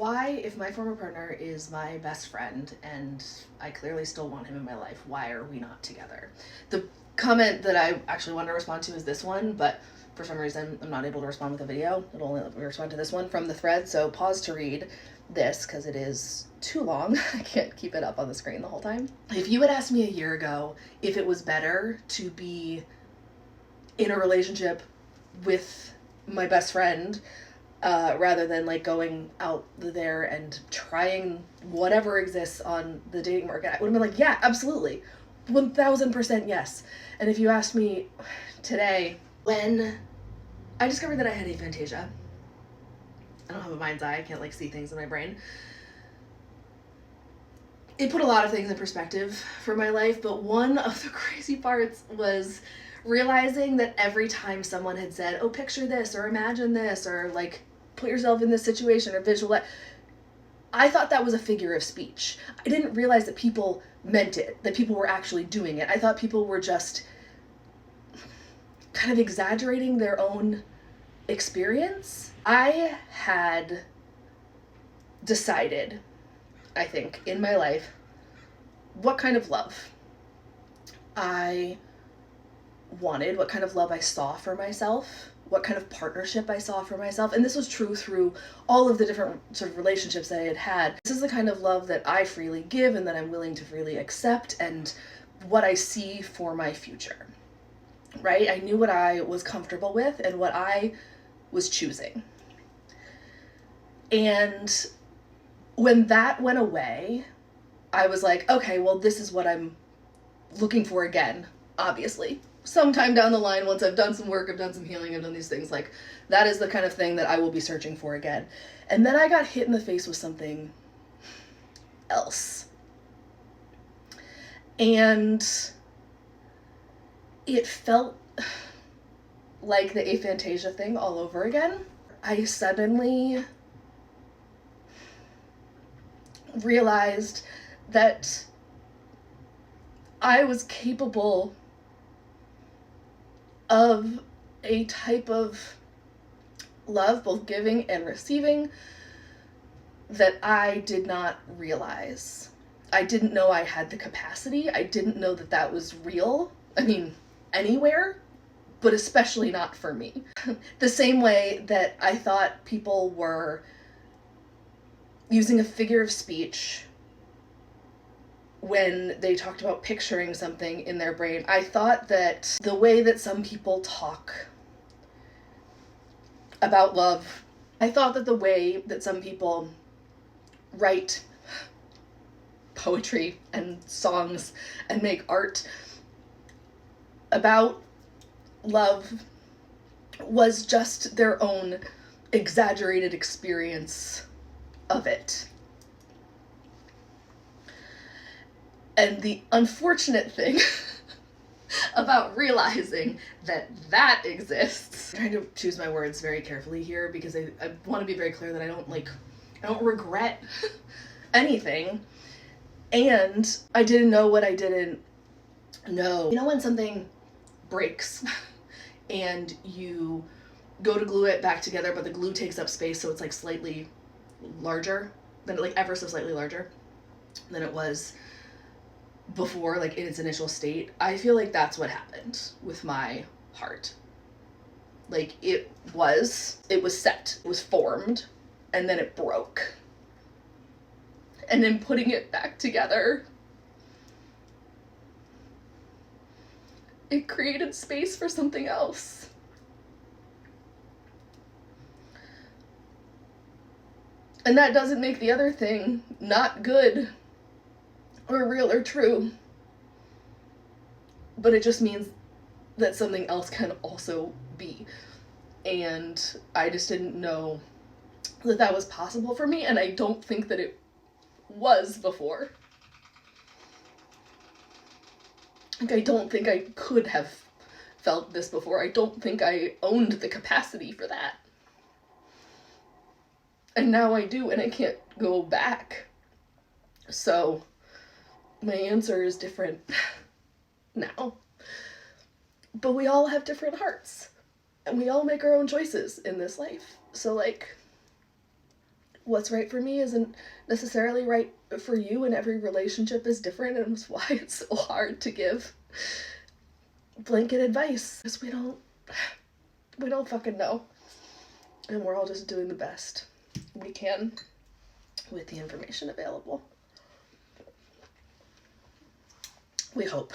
Why, if my former partner is my best friend and I clearly still want him in my life, why are we not together? The comment that I actually want to respond to is this one, but for some reason I'm not able to respond with a video. It'll only let me respond to this one from the thread, so pause to read this because it is too long. I can't keep it up on the screen the whole time. If you had asked me a year ago if it was better to be in a relationship with my best friend rather than like going out there and trying whatever exists on the dating market, I would have been like, yeah, absolutely. 1000% yes. And if you asked me today, when I discovered that I had aphantasia, I don't have a mind's eye, I can't like see things in my brain. It put a lot of things in perspective for my life, but one of the crazy parts was realizing that every time someone had said, oh, picture this, or imagine this, or like, put yourself in this situation, or visualize, I thought that was a figure of speech. I didn't realize that people meant it, that people were actually doing it. I thought people were just kind of exaggerating their own experience. I had decided, I think, in my life, what kind of love I wanted, what kind of love I saw for myself, what kind of partnership I saw for myself. And this was true through all of the different sort of relationships that I had had. This is the kind of love that I freely give and that I'm willing to freely accept, and what I see for my future, right? I knew what I was comfortable with and what I was choosing. And when that went away, I was like, okay, well, this is what I'm looking for again, obviously. Sometime down the line, once I've done some work, I've done some healing, I've done these things, like, that is the kind of thing that I will be searching for again. And then I got hit in the face with something else. And it felt like the aphantasia thing all over again. I suddenly realized that I was capable of a type of love, both giving and receiving, that I did not realize. I didn't know I had the capacity. I didn't know that that was real. I mean, anywhere, but especially not for me. The same way that I thought people were using a figure of speech when they talked about picturing something in their brain. I thought that the way that some people talk about love, I thought that the way that some people write poetry and songs and make art about love was just their own exaggerated experience of it. And the unfortunate thing about realizing that that exists, I'm trying to choose my words very carefully here because I want to be very clear that I don't regret anything. And I didn't know what I didn't know. You know when something breaks and you go to glue it back together, but the glue takes up space, so it's like slightly larger, like ever so slightly larger than it was before, like in its initial state. I feel like that's what happened with my heart. Like it was set, it was formed, and then it broke. And then putting it back together, it created space for something else. And that doesn't make the other thing not good or real or true, but it just means that something else can also be. And I just didn't know that that was possible for me, and I don't think that it was before. Like, I don't think I could have felt this before. I don't think I owned the capacity for that. And now I do, and I can't go back. So my answer is different now. But we all have different hearts, and we all make our own choices in this life. So, like, what's right for me isn't necessarily right for you, and every relationship is different, and that's why it's so hard to give blanket advice, because we don't fucking know, and we're all just doing the best we can with the information available. We hope.